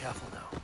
careful now.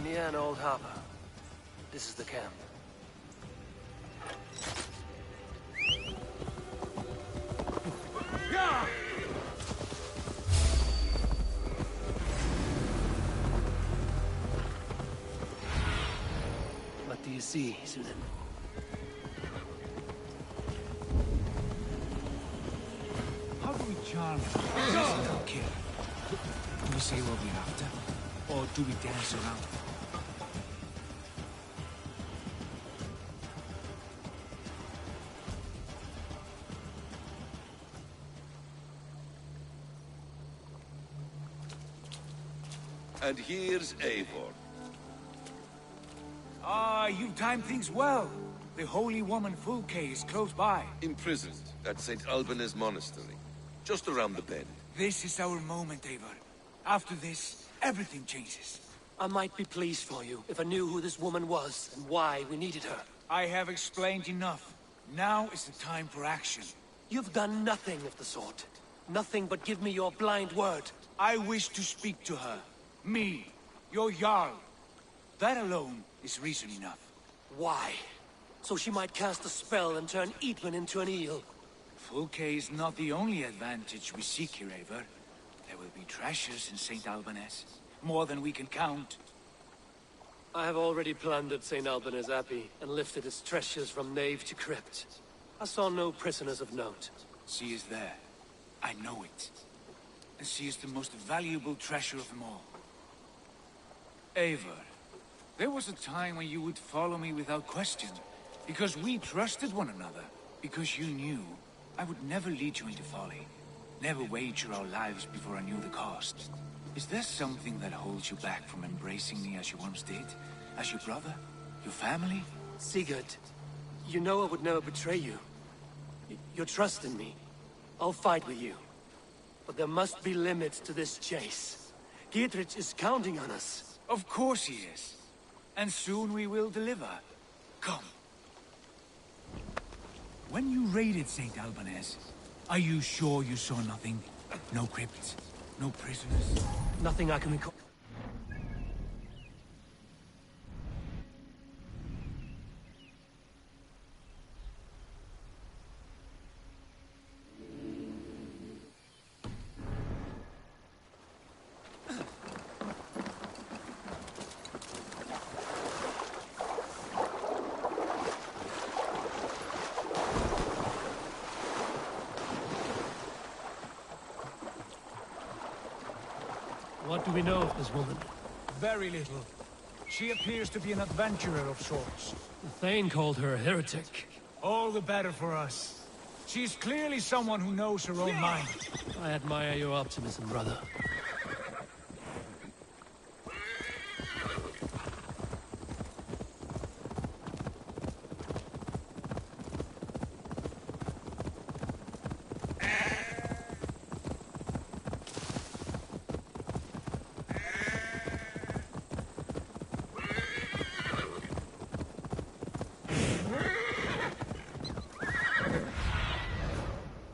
Near an old harbor. This is the camp. Yeah! What do you see, Susan? How do we charm her? Don't kill. Do we say what we're after? Or do we dance around it? And here's Eivor. Ah, you've timed things well. The holy woman Fulke is close by. Imprisoned at St. Alban's Monastery. Just around the bend. This is our moment, Eivor. After this, everything changes. I might be pleased for you if I knew who this woman was and why we needed her. I have explained enough. Now is the time for action. You've done nothing of the sort. Nothing but give me your blind word. I wish to speak to her. Me, your Jarl. That alone is reason enough. Why? So she might cast a spell and turn Eatman into an eel. Fulke is not the only advantage we seek here, Eivor. There will be treasures in St. Alban's. More than we can count. I have already plundered St. Alban's Abbey and lifted its treasures from nave to crypt. I saw no prisoners of note. She is there. I know it. And she is the most valuable treasure of them all. Eivor, there was a time when you would follow me without question. Because we trusted one another. Because you knew I would never lead you into folly. Never wager our lives before I knew the cost. Is there something that holds you back from embracing me as you once did? As your brother? Your family? Sigurd, you know I would never betray you. Your trust in me. I'll fight with you. But there must be limits to this chase. Dietrich is counting on us. Of course he is. And soon we will deliver. Come. When you raided St. Alban's, are you sure you saw nothing? No crypts? No prisoners? Nothing I can recall. What do we know of this woman? Very little. She appears to be an adventurer of sorts. The Thane called her a heretic. All the better for us. She's clearly someone who knows her own mind. I admire your optimism, brother.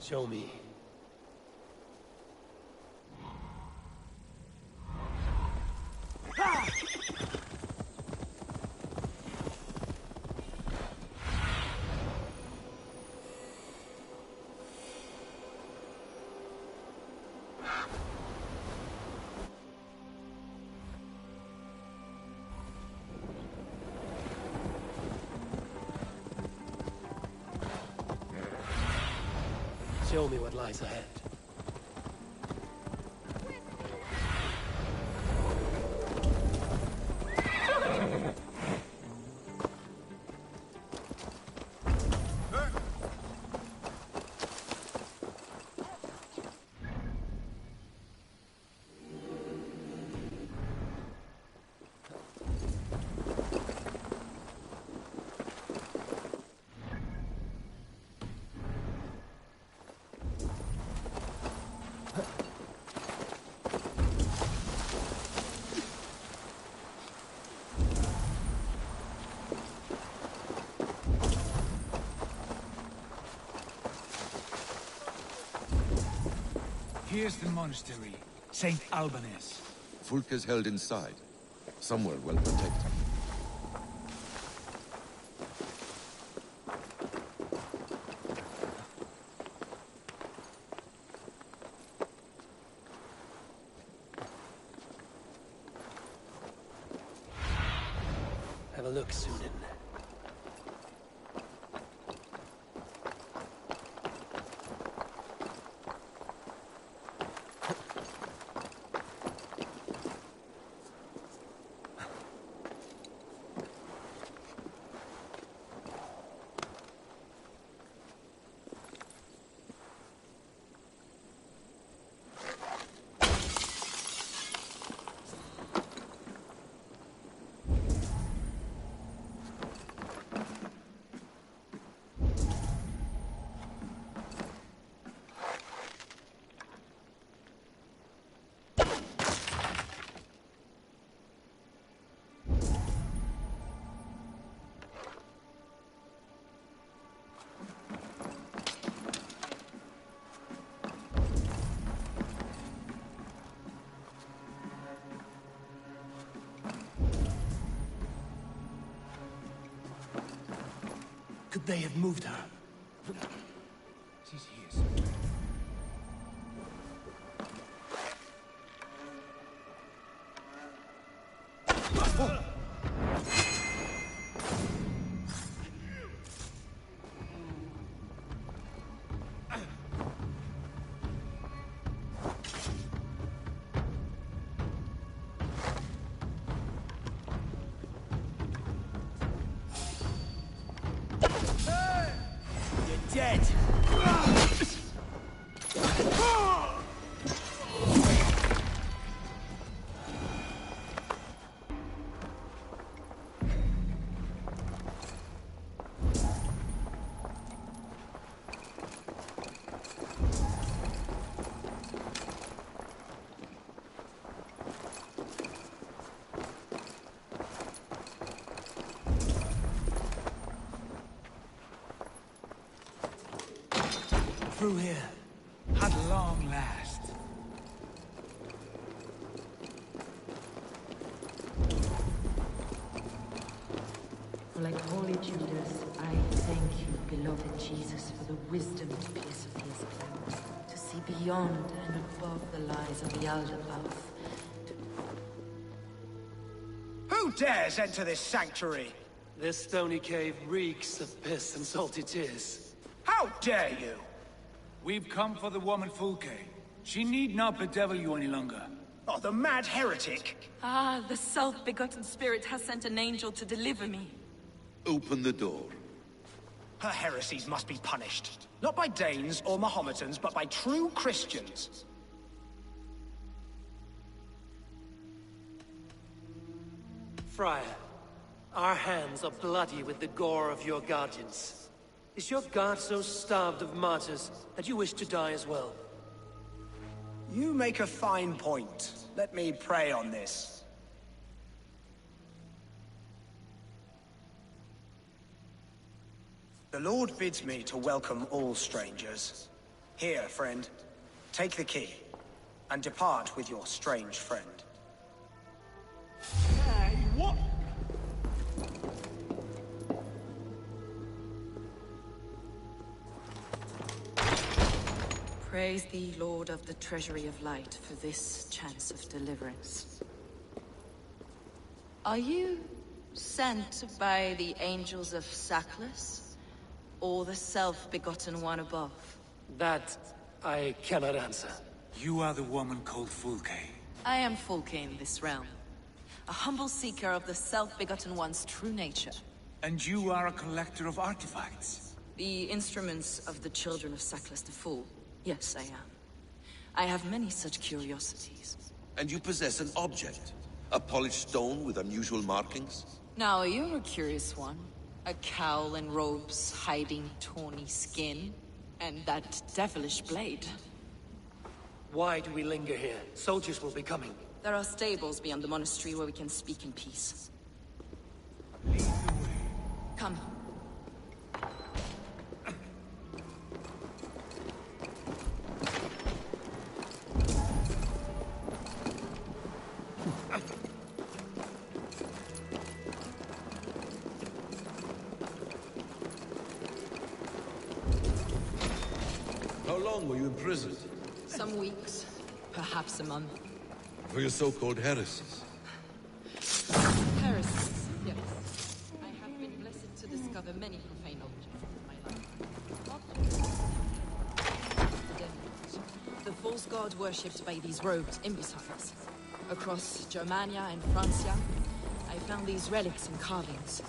Show me. Show me what lies ahead. Here's the monastery, St. Albanus. Fulk is held inside, somewhere well protected. Have a look, Sunan. Could they have moved her? She's here somewhere. Dead! Through here. At long last. Like Holy Judas, I thank you, beloved Jesus, for the wisdom to pierce with his plans, to see beyond and above the lies of the elder path. Who dares enter this sanctuary? This stony cave reeks of piss and salty tears. How dare you? We've come for the woman Fulke. She need not bedevil you any longer. Oh, the mad heretic! Ah, the self-begotten spirit has sent an angel to deliver me. Open the door. Her heresies must be punished. Not by Danes or Mahometans, but by true Christians. Friar, our hands are bloody with the gore of your guardians. Is your guard so starved of martyrs that you wish to die as well? You make a fine point. Let me pray on this. The Lord bids me to welcome all strangers. Here, friend, take the key, and depart with your strange friend. Hey, what? Praise thee, Lord of the Treasury of Light, for this chance of deliverance. Are you sent by the angels of Sackless, or the self-begotten one above? That I cannot answer. You are the woman called Fulke. I am Fulke in this realm, a humble seeker of the self-begotten one's true nature. And you are a collector of artifacts. The instruments of the children of Sackless the Fool. Yes, I am. I have many such curiosities. And you possess an object. A polished stone with unusual markings? Now, you're a curious one. A cowl and robes hiding tawny skin. And that devilish blade. Why do we linger here? Soldiers will be coming. There are stables beyond the monastery where we can speak in peace. Lead the way. Come. How long were you imprisoned? Some weeks, perhaps a month. For your so-called heresies? Heresies, yes. I have been blessed to discover many profane objects in my life. The false god worshipped by these robed imbeciles. Across Germania and Francia, I found these relics and carvings.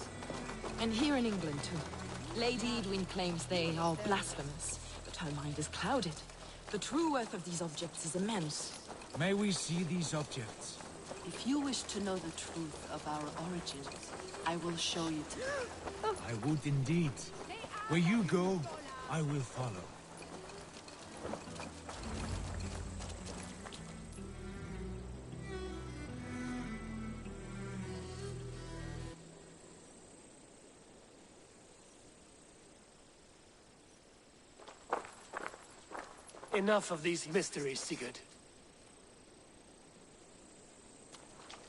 And here in England, too. Lady Edwin claims they are blasphemous, but her mind is clouded. The true worth of these objects is immense. May we see these objects? If you wish to know the truth of our origins, I will show you today. I would indeed. Where you go, I will follow. Enough of these mysteries, Sigurd.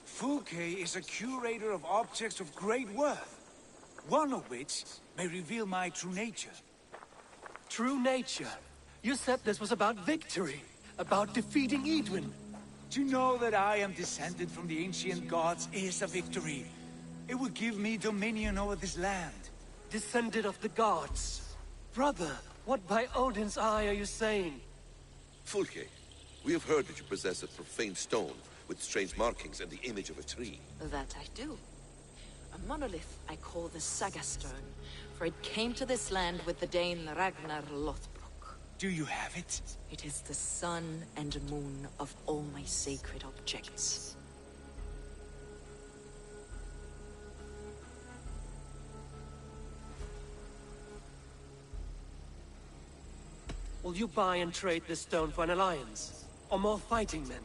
Fulke is a curator of objects of great worth, one of which may reveal my true nature. True nature? You said this was about victory, about defeating Edwin. To know that I am descended from the ancient gods is a victory. It will give me dominion over this land. Descended of the gods. Brother, what by Odin's eye are you saying? Fulke, we have heard that you possess a profane stone with strange markings and the image of a tree. That I do. A monolith I call the Saga Stone, for it came to this land with the Dane Ragnar Lothbrok. Do you have it? It is the sun and moon of all my sacred objects. Will you buy and trade this stone for an alliance? Or more fighting men?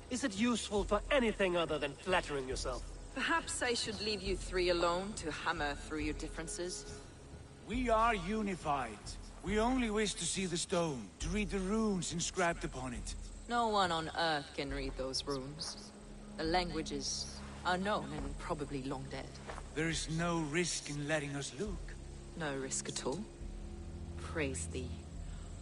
Is it useful for anything other than flattering yourself? Perhaps I should leave you three alone to hammer through your differences. We are unified. We only wish to see the stone, to read the runes inscribed upon it. No one on Earth can read those runes. The language is unknown and probably long dead. There is no risk in letting us look. No risk at all. Praise thee,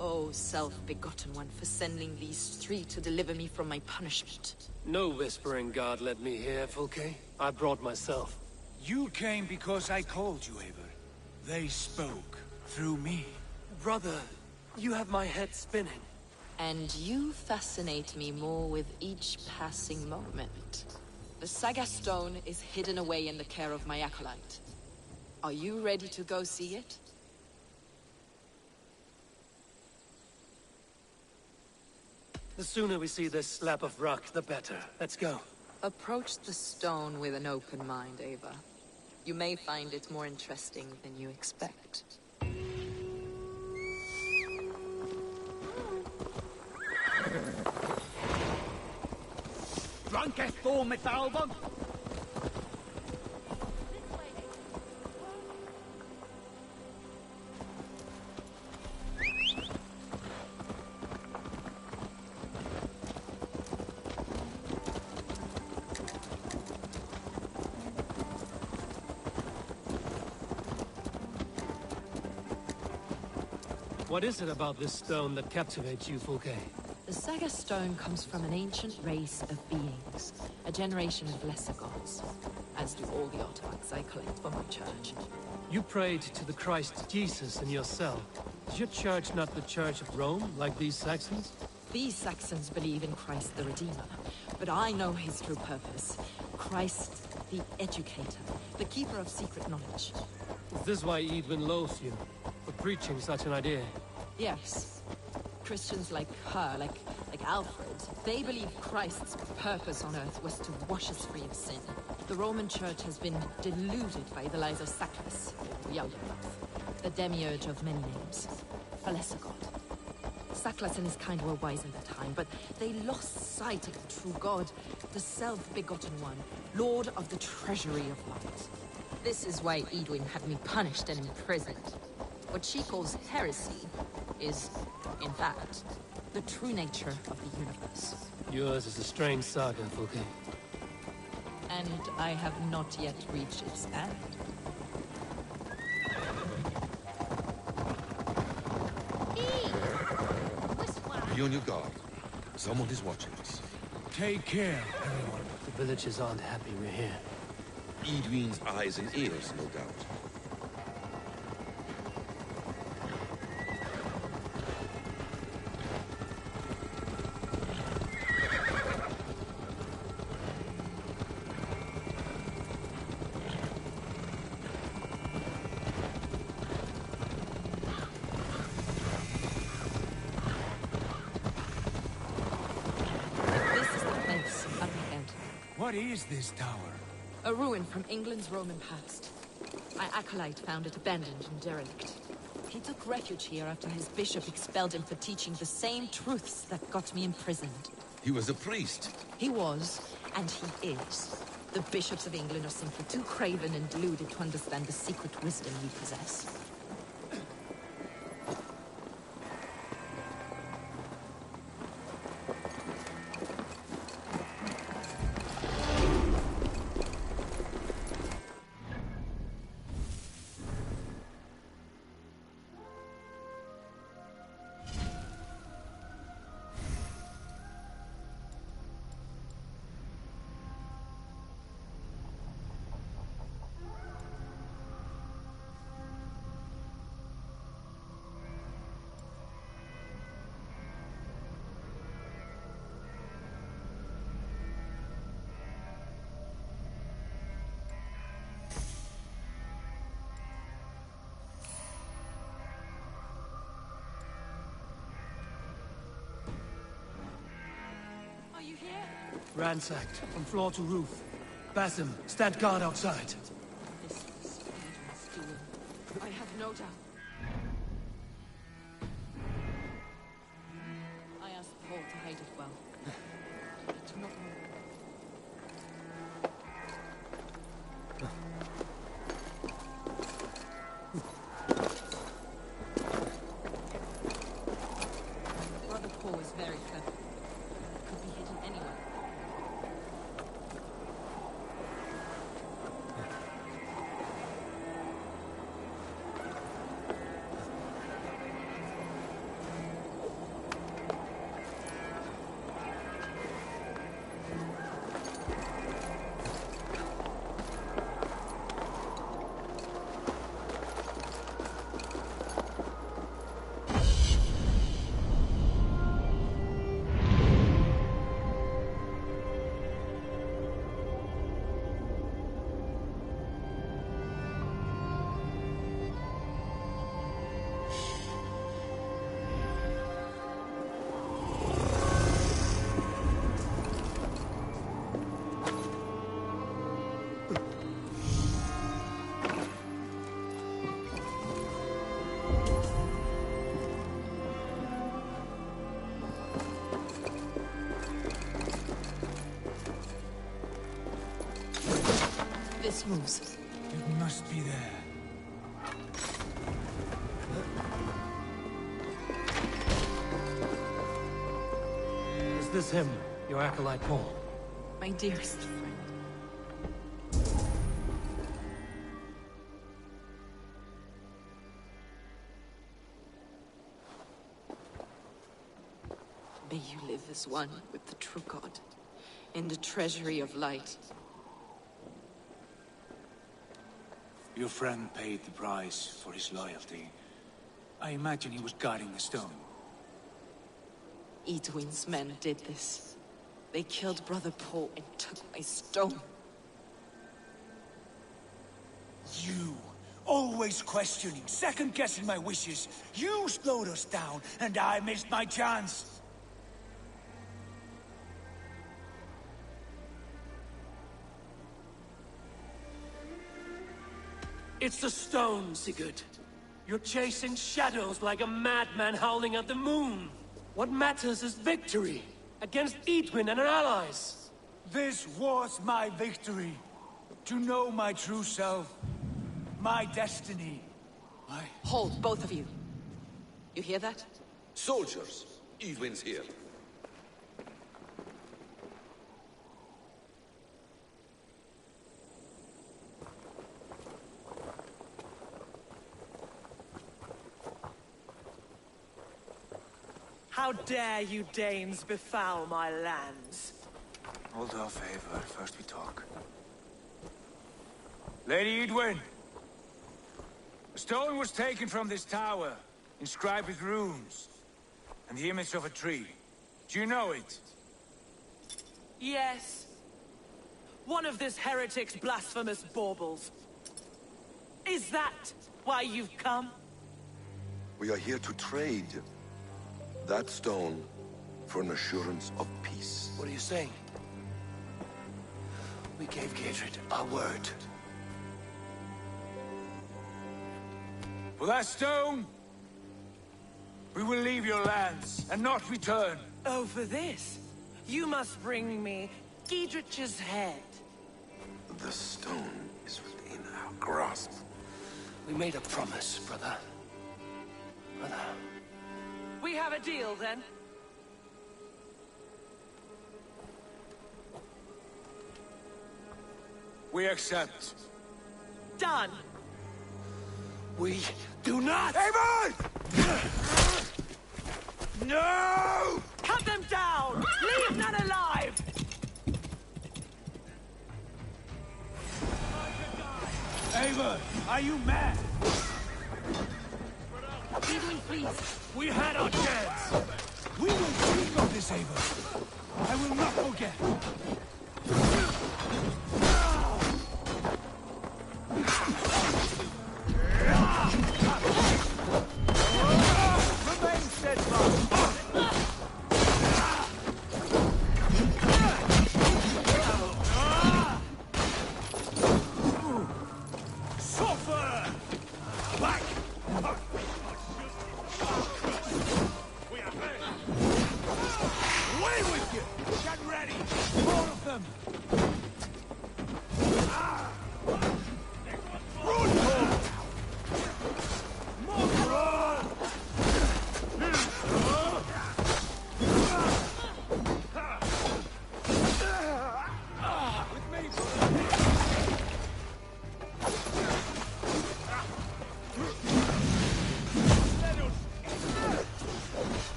O self-begotten one, for sending these three to deliver me from my punishment. No whispering god led me here, Fulke. I brought myself. You came because I called you, Eivor. They spoke through me. Brother, you have my head spinning. And you fascinate me more with each passing moment. The Saga Stone is hidden away in the care of my acolyte. Are you ready to go see it? The sooner we see this slab of rock, the better. Let's go. Approach the stone with an open mind, Ava. You may find it more interesting than you expect. Drunkest Thor mit Album? What is it about this stone that captivates you, Fulke? The Saga Stone comes from an ancient race of beings, a generation of lesser gods, as do all the artifacts I collect for my church. You prayed to the Christ Jesus in your cell. Is your church not the Church of Rome, like these Saxons? These Saxons believe in Christ the Redeemer, but I know his true purpose. Christ the Educator, the keeper of secret knowledge. Is this why Edwin loathes you, for preaching such an idea? Yes. Christians like her, like Alfred, they believe Christ's purpose on earth was to wash us free of sin. The Roman Church has been deluded by the lies of Sackless, the elder brother, the demiurge of many names, a lesser god. Sackless and his kind were wise in their time, but they lost sight of the true God, the self-begotten one, Lord of the treasury of light. This is why Edwin had me punished and imprisoned. What she calls heresy is, in fact, the true nature of the universe. Yours is a strange saga, Fulke. And I have not yet reached its end. Be on your guard. Someone is watching us. Take care, everyone. The villagers aren't happy we're here. Edwin's eyes and ears, no doubt. This is the place, up ahead. What is this tower? A ruin from England's Roman past. My acolyte found it abandoned and derelict. He took refuge here after his bishop expelled him for teaching the same truths that got me imprisoned. He was a priest. He was, and he is. The bishops of England are simply too craven and deluded to understand the secret wisdom you possess. Are you here? Ransacked, from floor to roof. Basim, stand guard outside. This is Edwin's doing. I have no doubt. I asked Paul to hide it well. I do not know. Brother Paul is very clever. It could be hidden anywhere. Those moves. It must be there. Is this him, your acolyte Paul? My dearest friend. May you live as one with the true God, in the treasury of light. Your friend paid the price for his loyalty. I imagine he was guarding the stone. Edwin's men did this. They killed Brother Paul and took my stone. You, always questioning, second-guessing my wishes. You slowed us down, and I missed my chance. It's the stone, Sigurd. You're chasing shadows like a madman howling at the moon. What matters is victory against Edwin and her allies. This was my victory. To know my true self. My destiny. Hold, both of you. You hear that? Soldiers, Edwin's here. How dare you Danes befoul my lands? Hold off, Eivor. First we talk. Lady Edwin! A stone was taken from this tower, inscribed with runes, and the image of a tree. Do you know it? Yes. One of this heretic's blasphemous baubles. Is that why you've come? We are here to trade that stone for an assurance of peace. What are you saying? We gave Gatred our word. For that stone, we will leave your lands and not return. Oh, for this, you must bring me Giedrich's head. The stone is within our grasp. We made a promise, brother. Brother. We have a deal, then? We accept. Done! We do not! Eivor! No! Cut them down! Leave none alive! Eivor, are you mad? Edwin, please. We had our chance! We will speak of this, Eivor. I will not forget. Remain steadfast. Suffer! Back! Away with you! Get ready! More of them!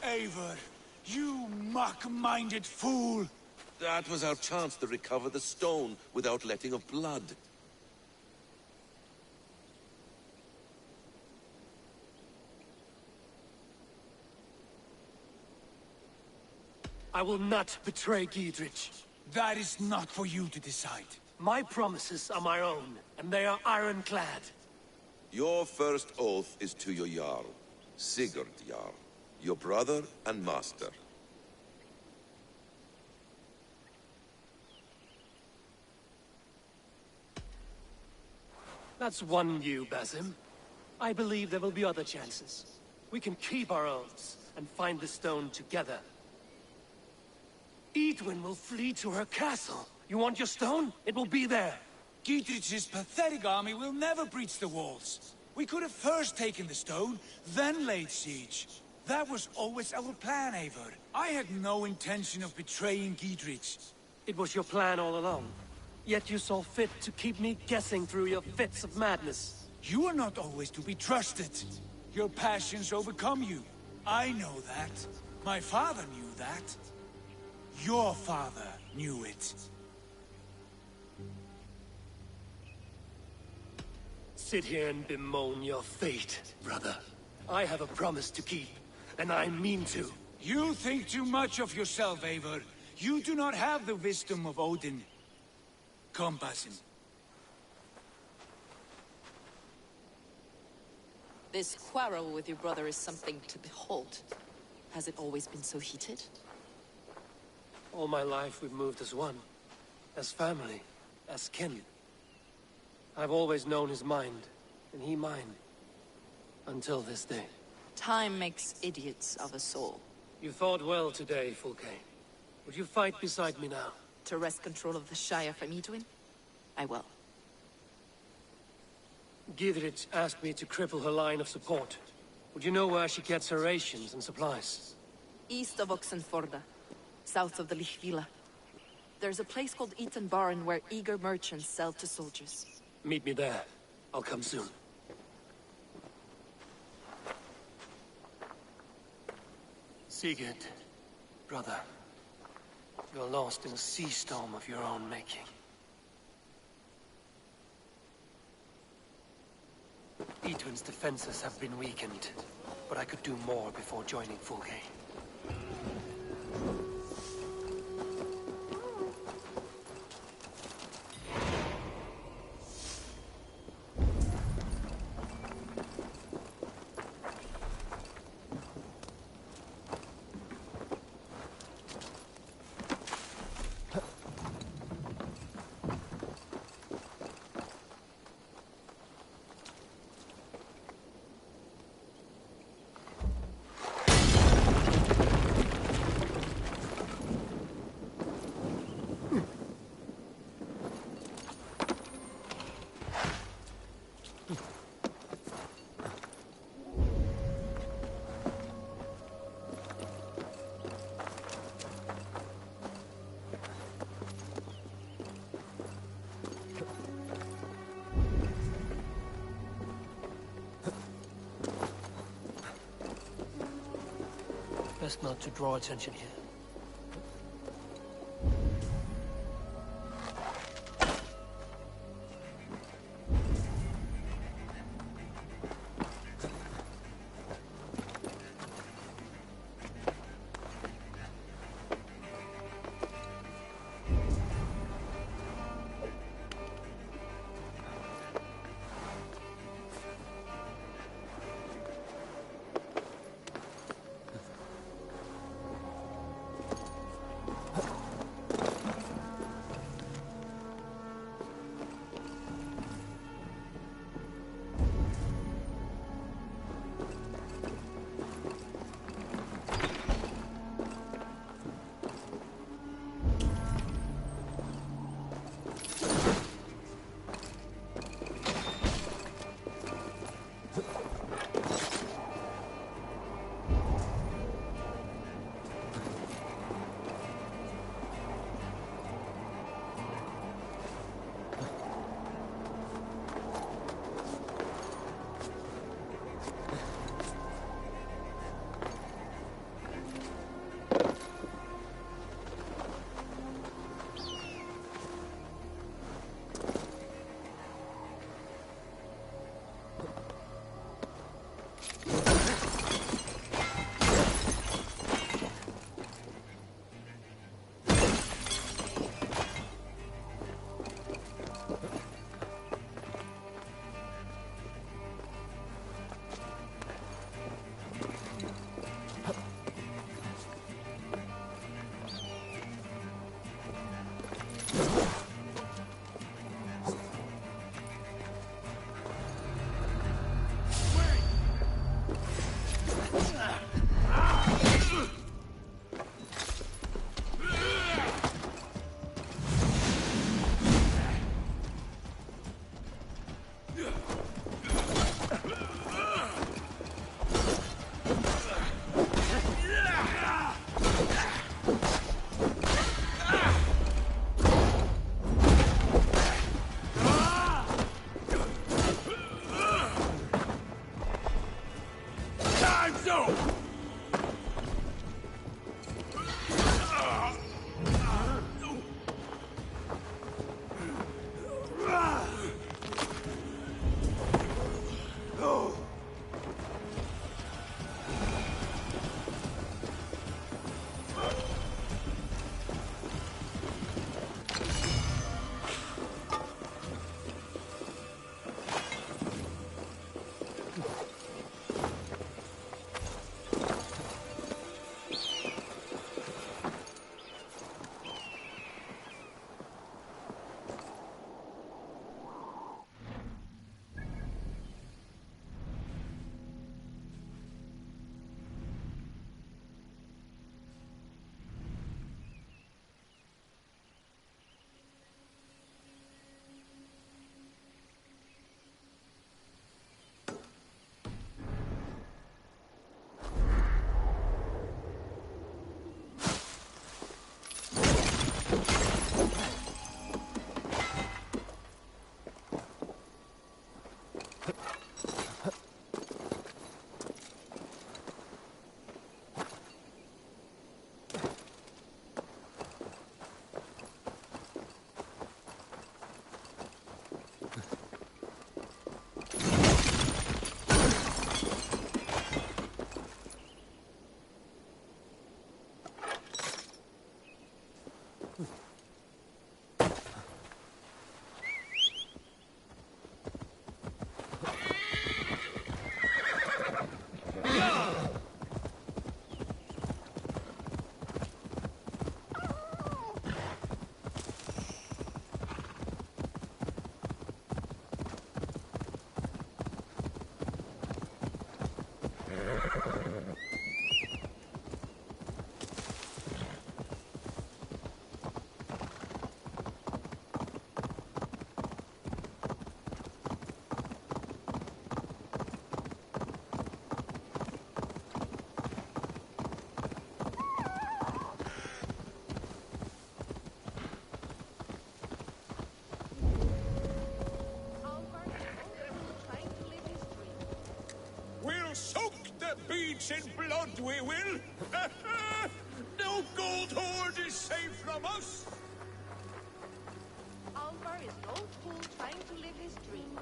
Eivor, you muck-minded fool! That was our chance to recover the stone without letting of blood. I will not betray Giedrich. That is not for you to decide. My promises are my own, and they are ironclad. Your first oath is to your Jarl, Sigurd Jarl, your brother and master. That's one view, Basim. I believe there will be other chances. We can keep our oaths and find the stone together. Edwin will flee to her castle. You want your stone? It will be there. Giedrich's pathetic army will never breach the walls. We could have first taken the stone, then laid siege. That was always our plan, Eivor. I had no intention of betraying Giedrich. It was your plan all along. Yet you saw fit to keep me guessing through your fits of madness. You are not always to be trusted. Your passions overcome you. I know that. My father knew that. Your father knew it. Sit here and bemoan your fate, brother. I have a promise to keep, and I mean to. You think too much of yourself, Eivor. You do not have the wisdom of Odin. Come, Basim. This quarrel with your brother is something to behold. Has it always been so heated? All my life we've moved as one. As family. As kin. I've always known his mind, and he mine. Until this day. Time makes idiots of us all. You fought well today, Fulke. Would you fight beside me now? To wrest control of the Shire from Edwin? I will. Giedrich asked me to cripple her line of support. Would you know where she gets her rations and supplies? East of Oxenforda. South of the Lichvila. There's a place called Eaton Barn where eager merchants sell to soldiers. Meet me there. I'll come soon. Sigurd, brother. You're lost in a sea storm of your own making. Edwin's defenses have been weakened, but I could do more before joining Fulke. Best not to draw attention here. beach in blood, we will! No gold hoard is safe from us! Alvar is an old fool trying to live his dream.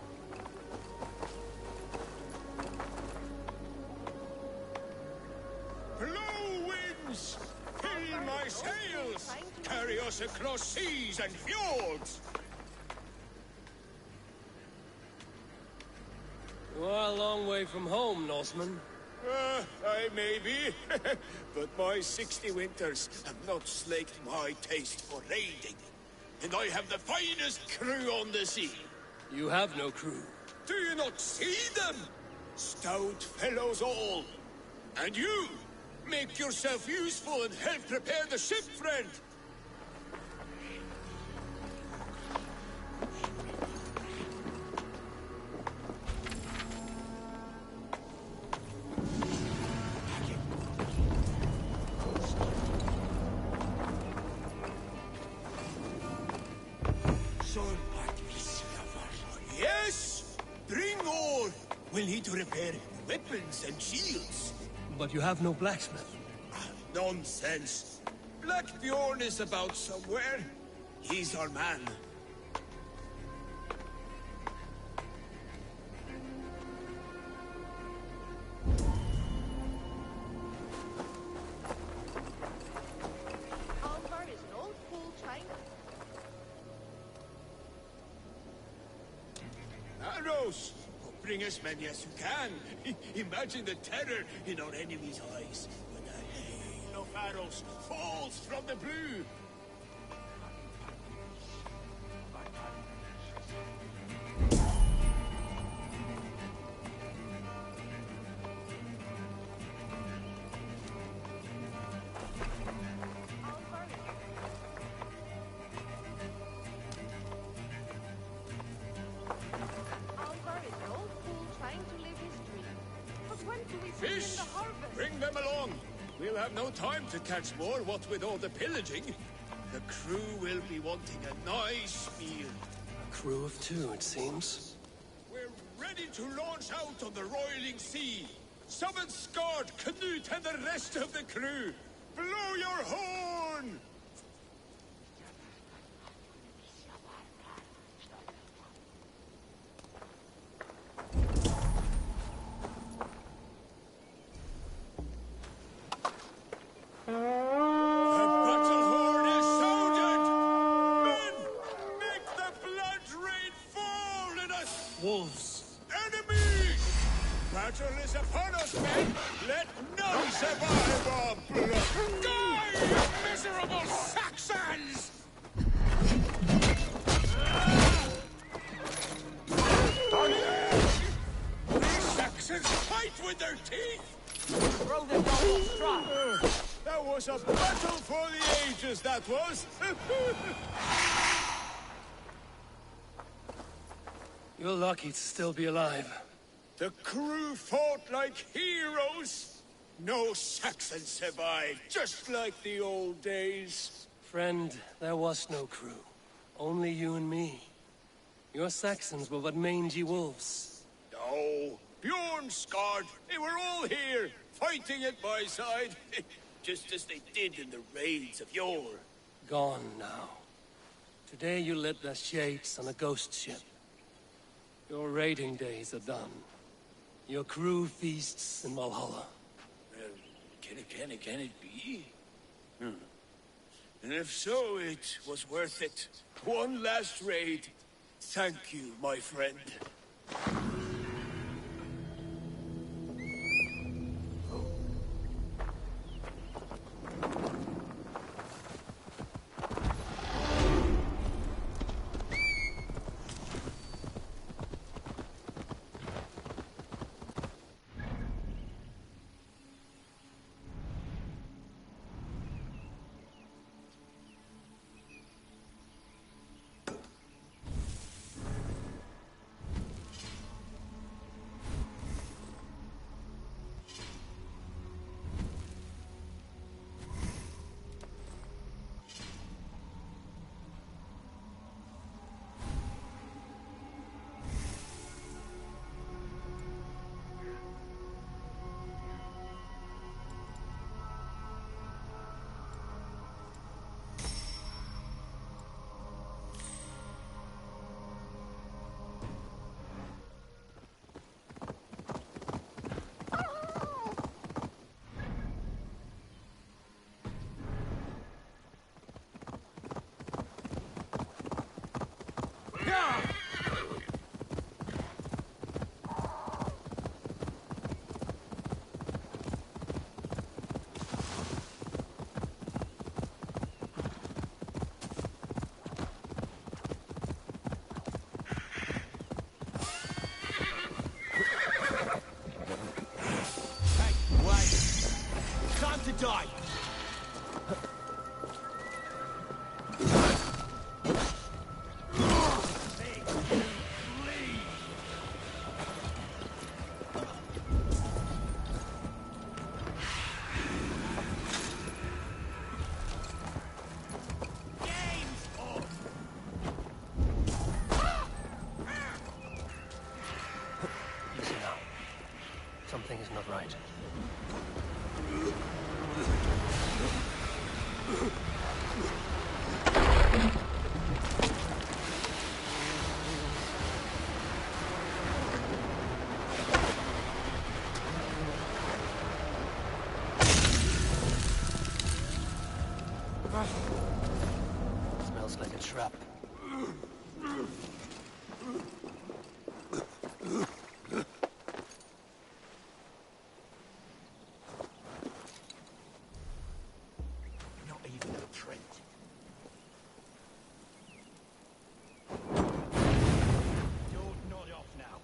Blow winds! Fill my sails! Carry us across seas and fjords! You are a long way from home, Norseman. I may be, but my 60 winters have not slaked my taste for raiding. And I have the finest crew on the sea. You have no crew. Do you not see them? Stout fellows all. And you, make yourself useful and help prepare the ship, friend. Yes! Bring all! We'll need to repair weapons and shields. But you have no blacksmith. Nonsense. Black Bjorn is about somewhere. He's our man. Alvar is an old fool trying Arrows! Bring as many as you can. Imagine the terror in our enemies' eyes when a hail of arrows falls from the blue. Alvar is an old fool trying to live his dream. But when do we bring in Fish! the harvest? Bring them along. We'll have no time to catch more, what with all the pillaging. The crew will be wanting a nice meal. A crew of two, it seems. We're ready to launch out on the roiling sea. Summon Skard, Canute, and the rest of the crew. Blow your horn! The battle horn is sounded! Men, make the blood rain fall in us! Wolves. Enemies! Battle is upon us, men! Let none survive our blood! Die, you miserable Saxons! These Saxons fight with their teeth! Throw them double strike. That was a battle for the ages, that was! You're lucky to still be alive. The crew fought like heroes! No Saxons survived, just like the old days. Friend, there was no crew. Only you and me. Your Saxons were but mangy wolves. No, Bjorn Skard, they were all here, fighting at my side. Just as they did in the raids of yore. Gone now. Today you led the shades on a ghost ship. Your raiding days are done. Your crew feasts in Valhalla. Can it be? And if so, it was worth it. One last raid. Thank you, my friend. Time to die! Listen now. Something is not right. Smells like a trap. Not even a print. Don't nod off now.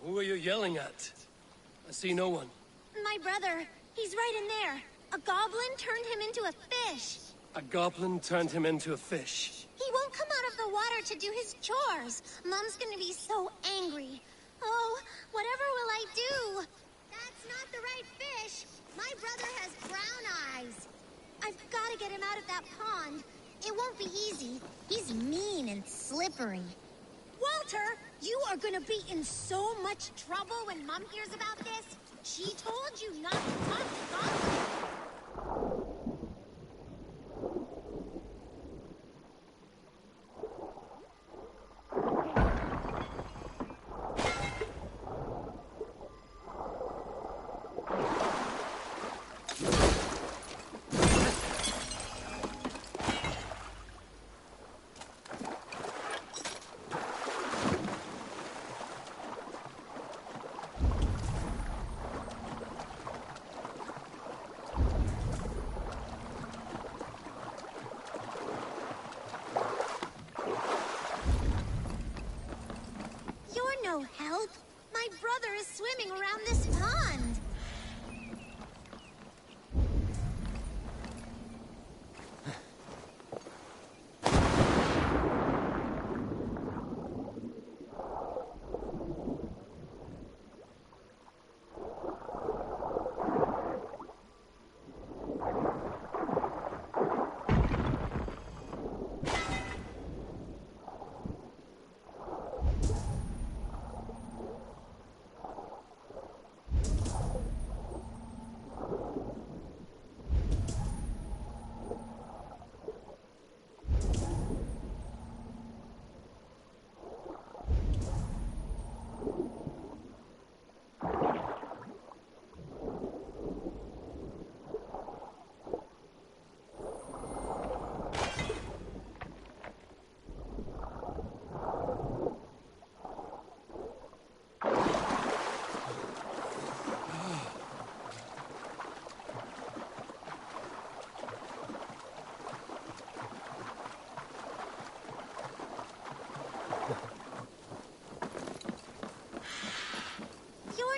Who are you yelling at? I see no one. My brother. He's right in there. A goblin turned him into a fish. A goblin turned him into a fish. He won't come out of the water to do his chores. Mom's gonna be so angry. Oh, whatever will I do? That's not the right fish. My brother has brown eyes. I've got to get him out of that pond. It won't be easy. He's mean and slippery. Walter, you are gonna be in so much trouble when Mom hears about this. She told you not to talk to goblins. No help. My brother is swimming around this pond.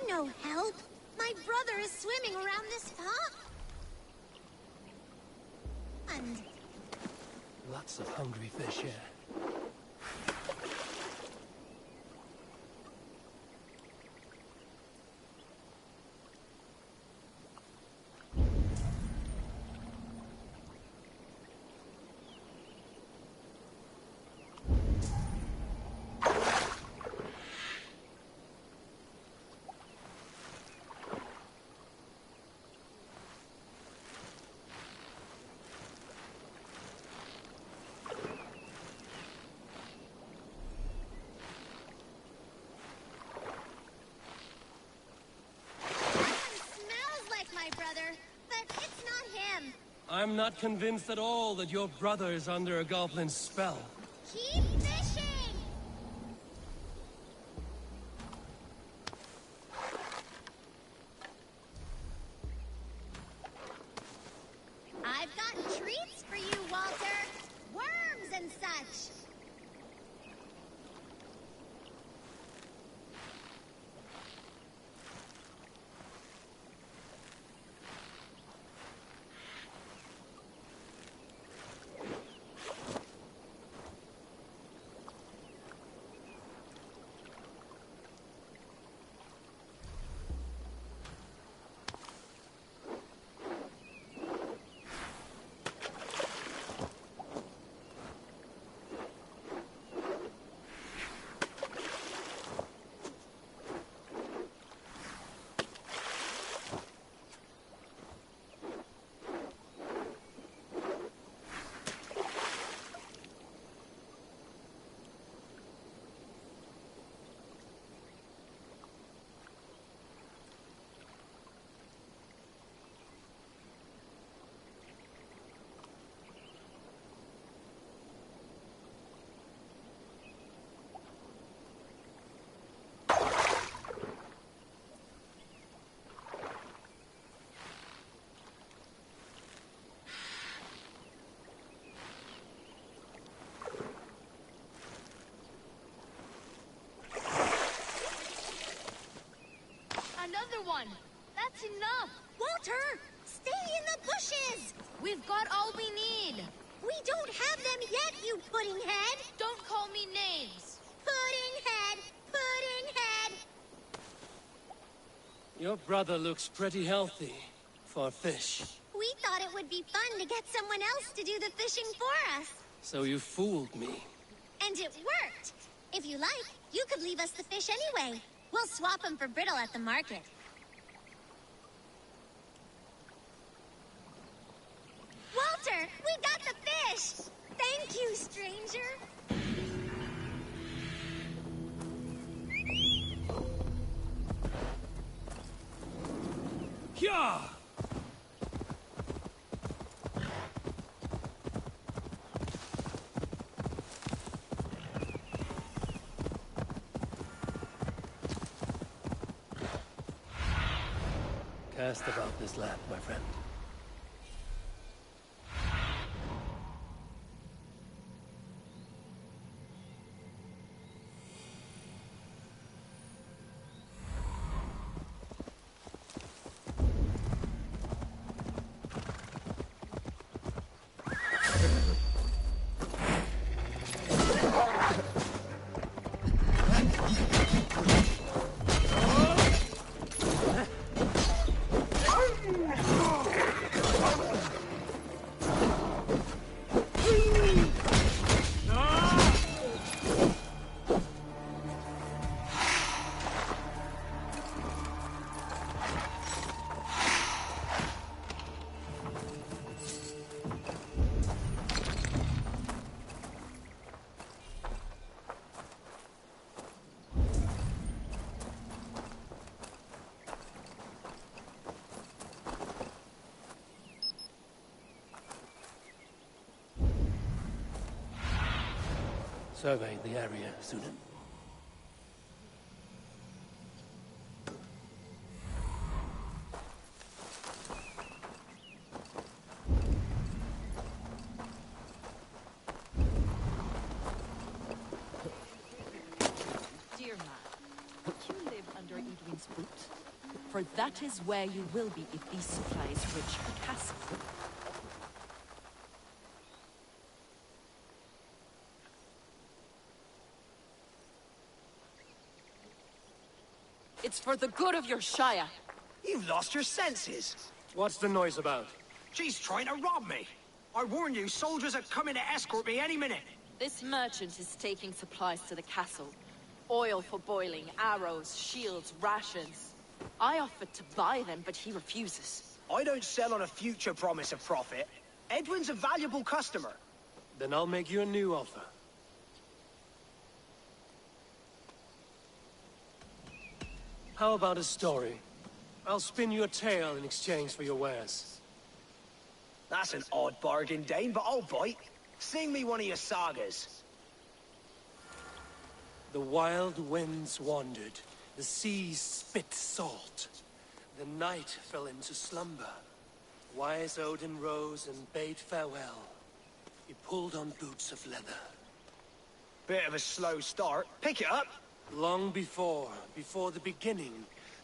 no help. My brother is swimming around this pond. And Lots of hungry fish here. I'm not convinced at all that your brother is under a goblin's spell. keep fishing! I've got treats for you, Walter. Worms and such. Another one! That's enough! Walter, stay in the bushes! We've got all we need! We don't have them yet, you pudding head! Don't call me names! Pudding head! Pudding head! Your brother looks pretty healthy for fish. We thought it would be fun to get someone else to do the fishing for us. So you fooled me. And it worked! If you like, you could leave us the fish anyway. We'll swap them for brittle at the market. Walter, we got the fish! Thank you, stranger! Yeah! Cast about this land, my friend. Survey the area, student. Dear man, would you live under Edwin's boot? for that is where you will be if these supplies reach the castle. It's for the good of your Shire. You've lost your senses. What's the noise about? She's trying to rob me. I warn you, soldiers are coming to escort me any minute. This merchant is taking supplies to the castle. Oil for boiling, arrows, shields, rations. I offered to buy them, but he refuses. I don't sell on a future promise of profit. Edwin's a valuable customer. Then I'll make you a new offer. How about a story? I'll spin you a tale in exchange for your wares. That's an odd bargain, Dane, but I'll bite. Sing me one of your sagas. The wild winds wandered, the seas spit salt. The night fell into slumber. Wise Odin rose and bade farewell. He pulled on boots of leather. Bit of a slow start. Pick it up. Long before the beginning,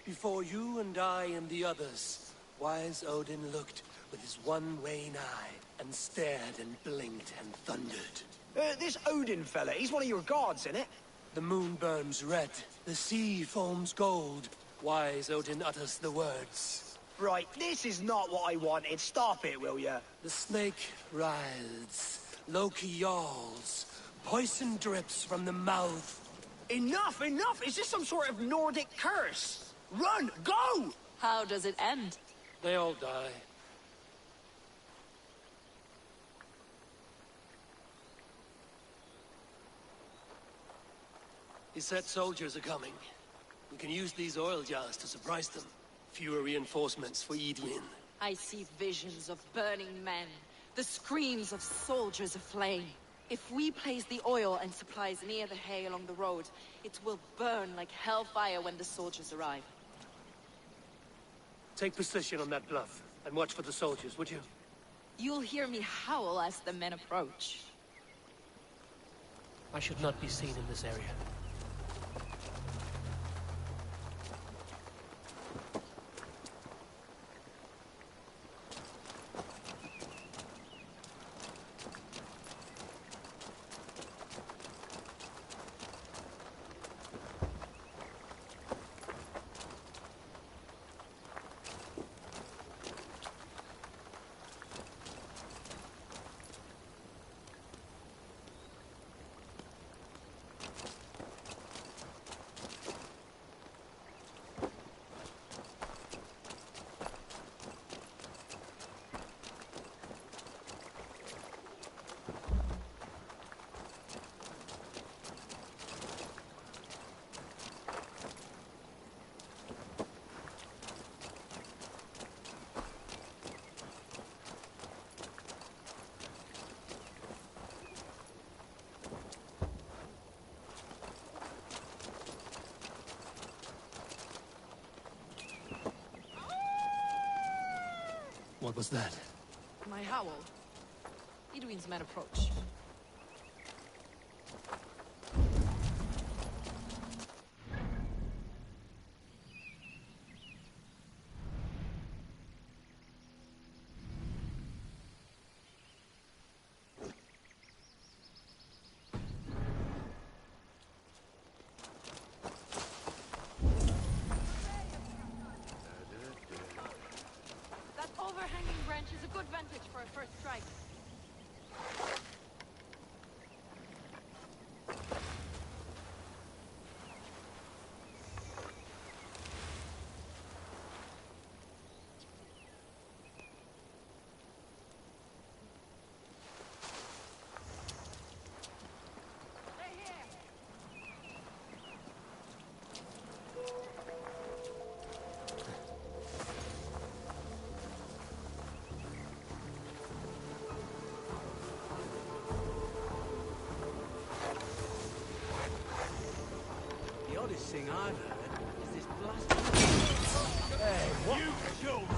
before you and I and the others, Wise Odin looked with his one wan eye and stared and blinked and thundered. This Odin fella, he's one of your gods, innit? The moon burns red, the sea foams gold. Wise Odin utters the words. Right, this is not what I wanted. Stop it, will ya? The snake writhes, Loki yawls, poison drips from the mouth. Enough, enough! Is this some sort of Nordic curse? Run! Go! How does it end? They all die. He said soldiers are coming. We can use these oil jars to surprise them. Fewer reinforcements for Edwin. I see visions of burning men, the screams of soldiers aflame. If we place the oil and supplies near the hay along the road, it will burn like hellfire when the soldiers arrive. Take position on that bluff, and watch for the soldiers, would you? You'll hear me howl as the men approach. I should not be seen in this area. What was that? My howl. Edwin's men approach. Overhanging branch is a good vantage for a first strike. The oddest thing I've heard is this blasted... Hey, what? You killed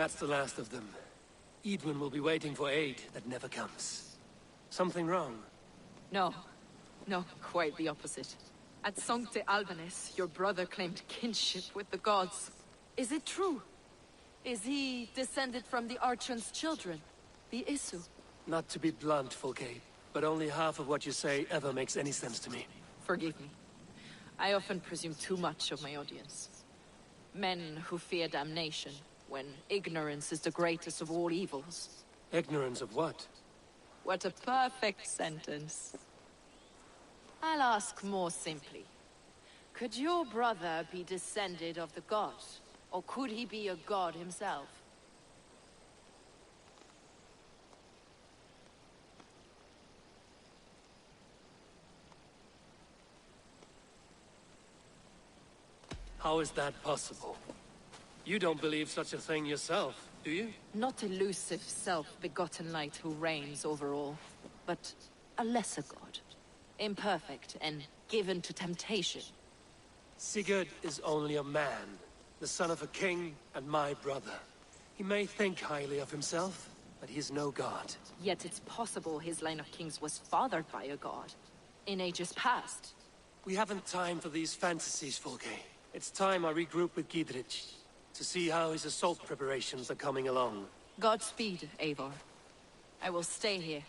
That's the last of them. Edwin will be waiting for aid that never comes. Something wrong? No. No, quite the opposite. At Sancte Albanus, your brother claimed kinship with the gods. Is it true? Is he descended from the Archon's children, the Isu? Not to be blunt, Fulke, but only half of what you say ever makes any sense to me. Forgive me. I often presume too much of my audience. Men who fear damnation, when ignorance is the greatest of all evils. Ignorance of what? What a perfect sentence. I'll ask more simply. Could your brother be descended of the gods? Or could he be a god himself? How is that possible? You don't believe such a thing yourself, do you? Not elusive, self-begotten light who reigns over all, but a lesser god. Imperfect and given to temptation. Sigurd is only a man, the son of a king and my brother. He may think highly of himself, but he is no god. Yet it's possible his line of kings was fathered by a god, in ages past. We haven't time for these fantasies, Fulke. It's time I regroup with Gidrich, to see how his assault preparations are coming along. Godspeed, Eivor. I will stay here,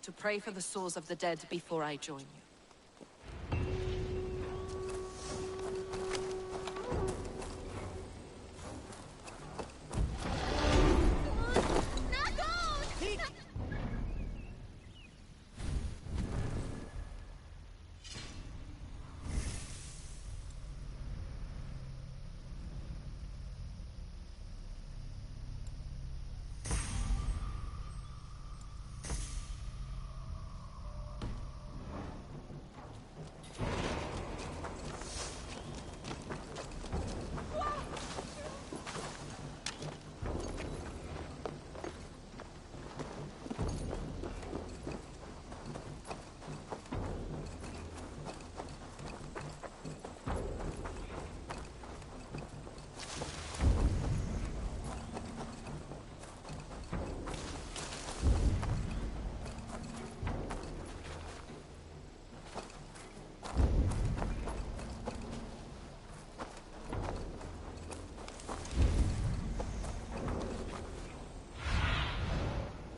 to pray for the souls of the dead before I join you.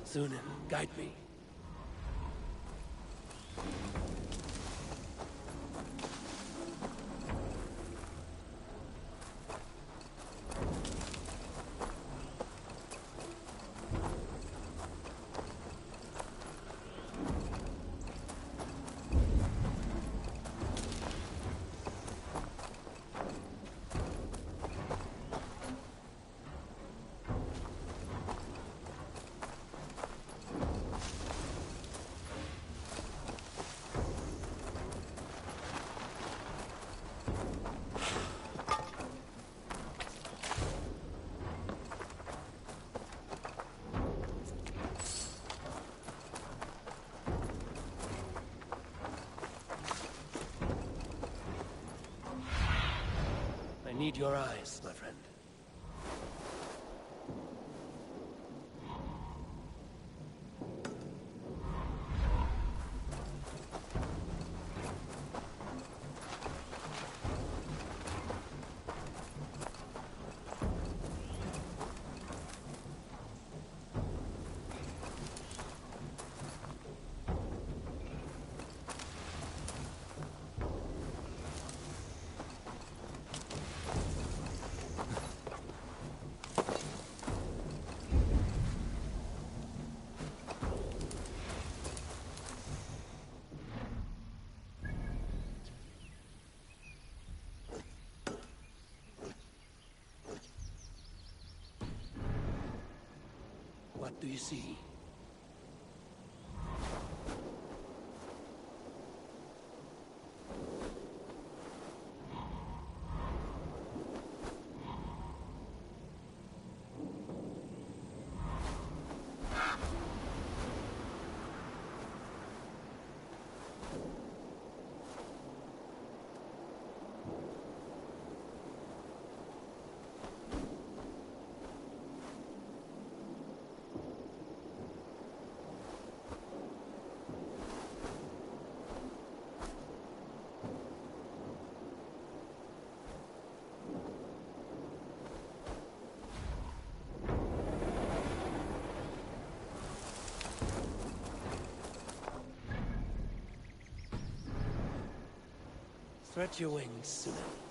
Sunan, guide me. I need your eyes, my friend. What do you see? Spread your wings, Suna.